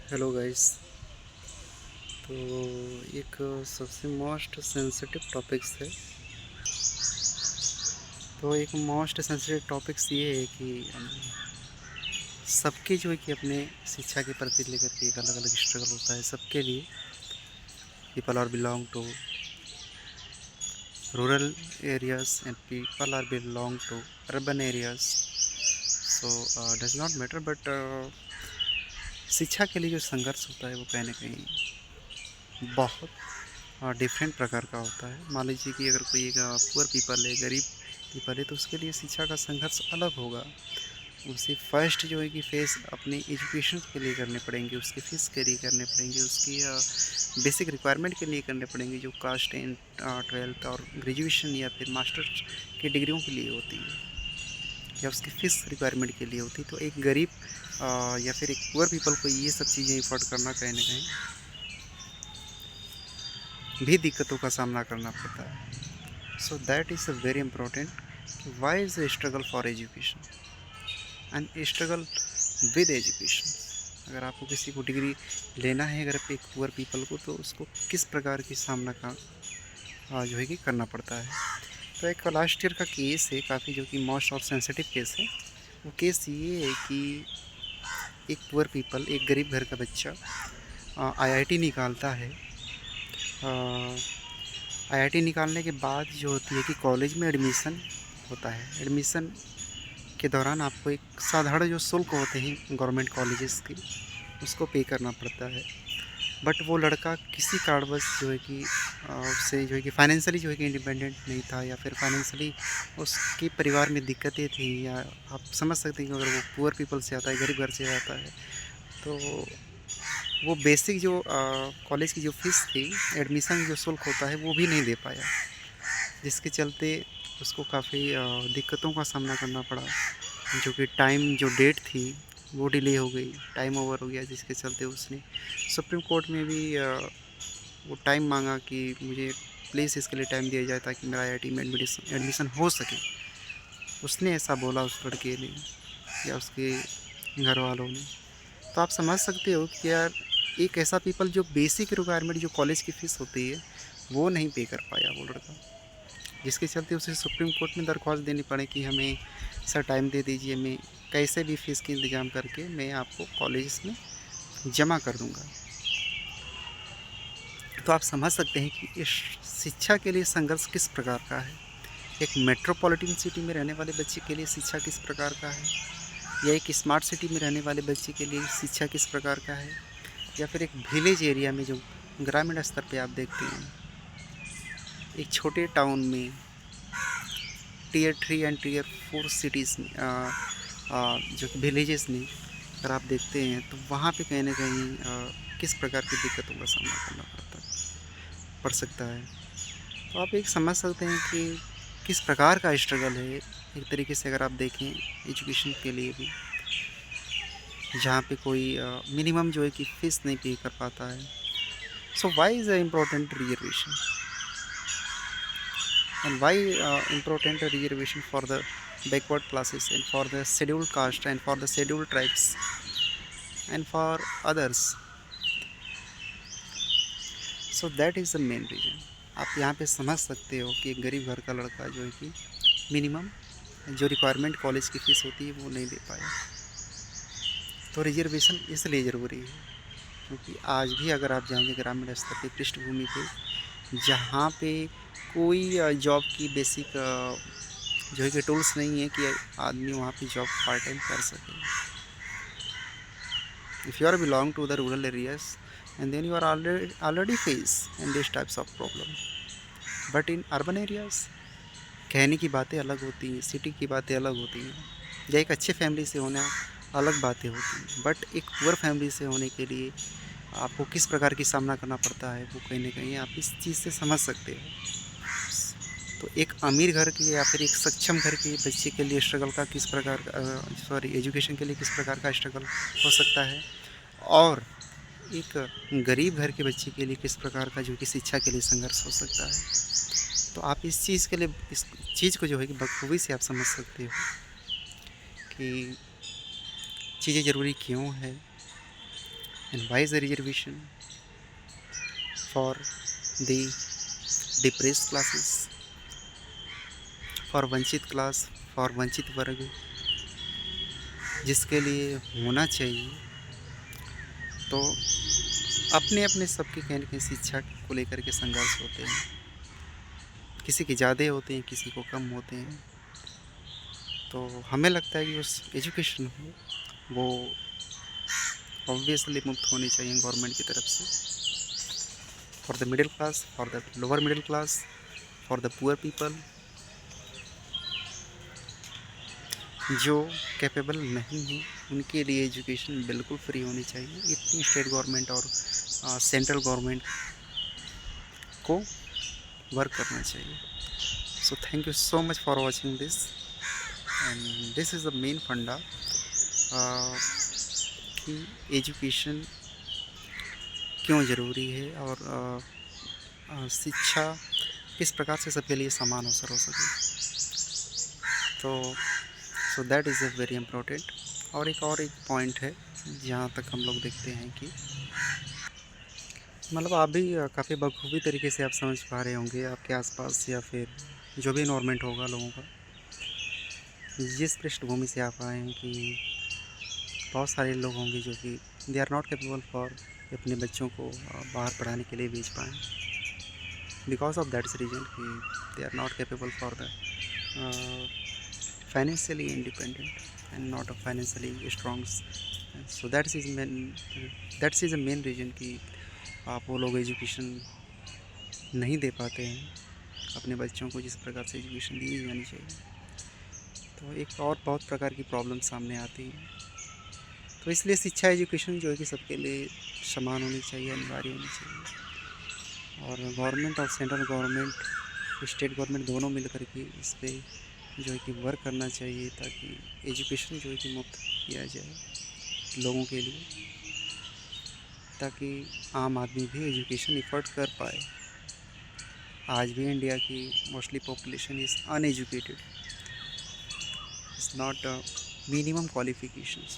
Hello guys. तो एक सबसे मोस्ट सेंसिटिव टॉपिक्स है। तो एक मोस्ट सेंसिटिव टॉपिक्स ये है कि सबके जो है कि अपने शिक्षा के प्रति लेकर के एक अलग अलग स्ट्रगल होता है सबके लिए। People are belong to rural areas and people are belong to urban areas. So does not matter but शिक्षा के लिए जो संघर्ष होता है वो कहीं ना कहीं बहुत डिफरेंट प्रकार का होता है। मान लीजिए कि अगर कोई एक पुअर पीपल है, गरीब पीपल है, तो उसके लिए शिक्षा का संघर्ष अलग होगा। उसे फर्स्ट जो है कि फेस अपनी एजुकेशन के लिए करने पड़ेंगे, उसकी फ़ीस के लिए करने पड़ेंगे, उसकी बेसिक रिक्वायरमेंट के लिए करने पड़ेंगे, जो क्लास 10 12th और ग्रेजुएशन या फिर मास्टर्स की डिग्रियों के लिए होती है, या उसकी फ़ीस रिक्वायरमेंट के लिए होती है। तो एक गरीब या फिर एक पुअर पीपल को ये सब चीज़ें अफोर्ड करना कहीं ना कहीं भी दिक्कतों का सामना करना पड़ता है। So that is a very important कि why is struggle for education and struggle with education. अगर आपको किसी को डिग्री लेना है, अगर एक पुअर पीपल को, तो उसको किस प्रकार की सामना का जो है कि करना पड़ता है। तो एक लास्ट ईयर का केस है काफ़ी, जो कि मोस्ट ऑफ सेंसिटिव केस है। वो केस ये है कि एक पुअर पीपल, एक गरीब घर का बच्चा आईआईटी निकालता है। आईआईटी निकालने के बाद जो होती है कि कॉलेज में एडमिशन होता है। एडमिशन के दौरान आपको एक साधारण जो शुल्क होते हैं गवर्नमेंट कॉलेजेस के, उसको पे करना पड़ता है। बट वो लड़का किसी कारणवश जो है कि उससे जो है कि फाइनेंशियली जो है कि इंडिपेंडेंट नहीं था, या फिर फाइनेंशियली उसके परिवार में दिक्कतें थी, या आप समझ सकते हैं कि अगर वो पुअर पीपल से आता है, गरीब घर से आता है, तो वो बेसिक जो कॉलेज की जो फ़ीस थी, एडमिशन जो शुल्क होता है, वो भी नहीं दे पाया, जिसके चलते उसको काफ़ी दिक्कतों का सामना करना पड़ा। जो कि टाइम जो डेट थी वो डिले हो गई, टाइम ओवर हो गया, जिसके चलते उसने सुप्रीम कोर्ट में भी वो टाइम मांगा कि मुझे प्लीज़ इसके लिए टाइम दिया जाए ताकि मेरा आईआईटी में एडमिशन हो सके। उसने ऐसा बोला उस लड़के ने या उसके घर वालों ने। तो आप समझ सकते हो कि यार, एक ऐसा पीपल जो बेसिक रिक्वायरमेंट जो कॉलेज की फ़ीस होती है वो नहीं पे कर पाया वो लड़का, जिसके चलते उसे सुप्रीम कोर्ट में दरख्वास्त देनी पड़े कि हमें सर टाइम दे दीजिए, मैं कैसे भी फ़ीस की इंतज़ाम करके मैं आपको कॉलेज में जमा कर दूंगा। तो आप समझ सकते हैं कि इस शिक्षा के लिए संघर्ष किस प्रकार का है। एक मेट्रोपॉलिटन सिटी में रहने वाले बच्चे के लिए शिक्षा किस प्रकार का है, या एक स्मार्ट सिटी में रहने वाले बच्चे के लिए शिक्षा किस प्रकार का है, या फिर एक विलेज एरिया में जो ग्रामीण स्तर पे आप देखते हैं, एक छोटे टाउन में, टीयर 3 एंड टीयर 4 सिटीज़ में, जो कि विलेजेस में अगर आप देखते हैं, तो वहाँ पे कहीं ना कहीं किस प्रकार की दिक्कतों का सामना करना पड़ सकता है। तो आप एक समझ सकते हैं कि किस प्रकार का स्ट्रगल है एक तरीके से, अगर आप देखें एजुकेशन के लिए भी, जहाँ पे कोई मिनिमम जो है कि फ़ीस नहीं पे कर पाता है। So why is a important reservation, and why important reservation for the backward classes and for the scheduled caste and for the scheduled tribes and for others. So that is the main reason. आप यहाँ पे समझ सकते हो कि एक गरीब घर का लड़का जो है कि मिनिमम जो रिक्वायरमेंट कॉलेज की फ़ीस होती है वो नहीं दे पाया। तो रिजर्वेशन इसलिए ज़रूरी है क्योंकि आज भी अगर आप जाएंगे ग्रामीण स्तर पे, पृष्ठभूमि पे, जहाँ पे कोई जॉब की बेसिक जो है कि टूल्स नहीं है कि आदमी वहाँ पे जॉब पार्ट टाइम कर सके। If you are belong to the rural areas and then you are already face in this types of problem, but in urban areas कहने की बातें अलग होती हैं, सिटी की बातें अलग होती हैं, या एक अच्छे फैमिली से होना अलग बातें होती हैं, बट एक पुअर फैमिली से होने के लिए आपको किस प्रकार की सामना करना पड़ता है वो कहीं ना कहीं आप इस चीज़ से समझ सकते हो। तो एक अमीर घर की या फिर एक सक्षम घर के बच्चे के लिए स्ट्रगल का किस प्रकार का, सॉरी, एजुकेशन के लिए किस प्रकार का स्ट्रगल हो सकता है, और एक गरीब घर के बच्चे के लिए किस प्रकार का जो कि शिक्षा के लिए संघर्ष हो सकता है। तो आप इस चीज़ के लिए, इस चीज़ को जो है कि बखूबी से आप समझ सकते हो कि चीज़ें ज़रूरी क्यों है, And why is the reservation? For the depressed classes, for वंचित क्लास, फॉर वंचित वर्ग, जिसके लिए होना चाहिए। तो अपने अपने सबके कहीं न कहीं शिक्षा को लेकर के संघर्ष होते हैं, किसी के ज़्यादा होते हैं, किसी को कम होते हैं। तो हमें लगता है कि उस एजुकेशन हो वो ऑब्वियसली मुफ्त होनी चाहिए गवर्नमेंट की तरफ से, for the middle class, for the lower middle class, for the poor people, जो कैपेबल नहीं है उनके लिए एजुकेशन बिल्कुल फ्री होनी चाहिए। इतनी स्टेट गवर्नमेंट और सेंट्रल गवर्नमेंट को वर्क करना चाहिए। So thank you so much for watching this, and this is the main फंडा कि एजुकेशन क्यों ज़रूरी है और शिक्षा किस प्रकार से सबके लिए समान अवसर हो सके। तो सो that is a very important. और एक पॉइंट है जहाँ तक हम लोग देखते हैं कि मतलब आप भी काफ़ी बखूबी तरीके से आप समझ पा रहे होंगे, आपके आसपास या फिर जो भी इन्वायरमेंट होगा लोगों का, जिस पृष्ठभूमि से आप आए हैं कि बहुत सारे लोग होंगे जो कि they are not capable for अपने बच्चों को बाहर पढ़ाने के लिए भेज पाएँ, बिकॉज ऑफ दैट्स रीजन कि they are not capable for the financially independent and not a financially strong. So that's is a main reason कि आप वो लोग एजुकेशन नहीं दे पाते हैं अपने बच्चों को जिस प्रकार से एजुकेशन दी जानी चाहिए। तो एक और बहुत प्रकार की प्रॉब्लम सामने आती है। तो इसलिए शिक्षा एजुकेशन जो है कि सबके लिए समान होनी चाहिए, अनिवार्य होनी चाहिए। और गवर्नमेंट और सेंट्रल गवर्नमेंट, स्टेट गवर्नमेंट दोनों मिल कर के इस पर जो है कि वर्क करना चाहिए, ताकि एजुकेशन जो है कि मुफ्त किया जाए लोगों के लिए, ताकि आम आदमी भी एजुकेशन एफर्ट कर पाए। आज भी इंडिया की mostly population is uneducated, is not minimum qualifications,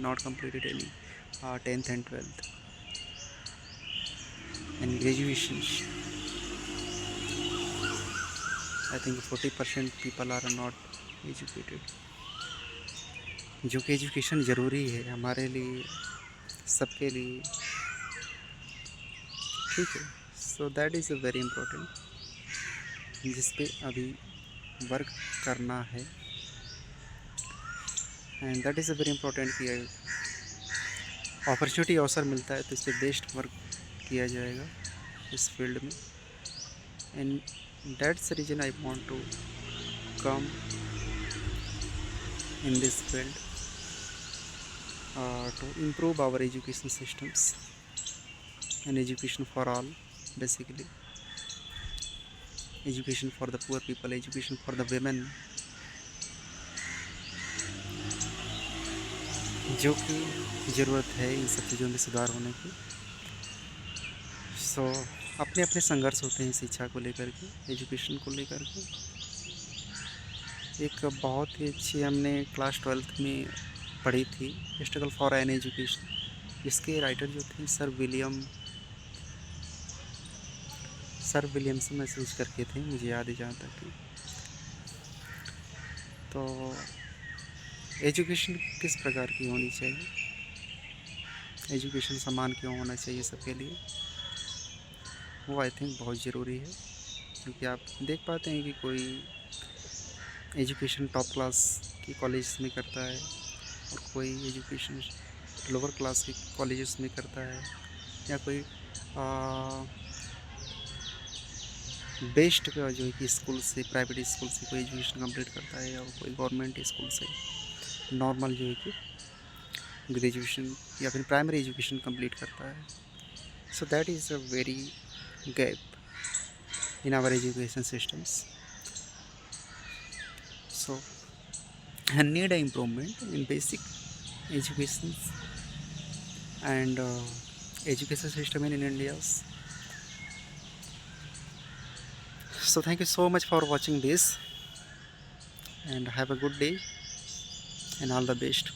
not completed any 10th and 12th and graduations. I think 40% people are not educated, जो कि एजुकेशन ज़रूरी है हमारे लिए, सबके लिए, ठीक है। So that is a very important, जिस पे अभी वर्क करना है, and that is a very important कि अपॉर्चुनिटी अवसर मिलता है तो इस पर बेस्ट वर्क किया जाएगा इस फील्ड में। And that's the reason I want to come in this field to improve our education systems and education for all, basically education for the poor people, education for the women, जो कि ज़रूरत है इन सब चीज़ों में सुधार होने की। सो अपने अपने संघर्ष होते हैं शिक्षा को लेकर के, एजुकेशन को लेकर के। एक बहुत ही अच्छी हमने क्लास 12th में पढ़ी थी, स्ट्रगल फॉर एन एजुकेशन, जिसके राइटर जो थे सर विलियमसन महसूस करके थे, मुझे याद है जहाँ तक कि। तो एजुकेशन किस प्रकार की होनी चाहिए, एजुकेशन समान क्यों होना चाहिए सबके लिए, वो आई थिंक बहुत ज़रूरी है। क्योंकि आप देख पाते हैं कि कोई एजुकेशन टॉप क्लास की कॉलेज में करता है और कोई एजुकेशन लोअर क्लास के कॉलेजेस में करता है, या कोई बेस्ट का जो है कि स्कूल से, प्राइवेट स्कूल से कोई एजुकेशन कंप्लीट करता है, या कोई गवर्नमेंट स्कूल से नॉर्मल जो है कि ग्रेजुएशन या फिर प्राइमरी एजुकेशन कंप्लीट करता है। So that is a very gap in our education systems. So need a improvement in basic education and education system in India. So thank you so much for watching this, and have a good day and all the best.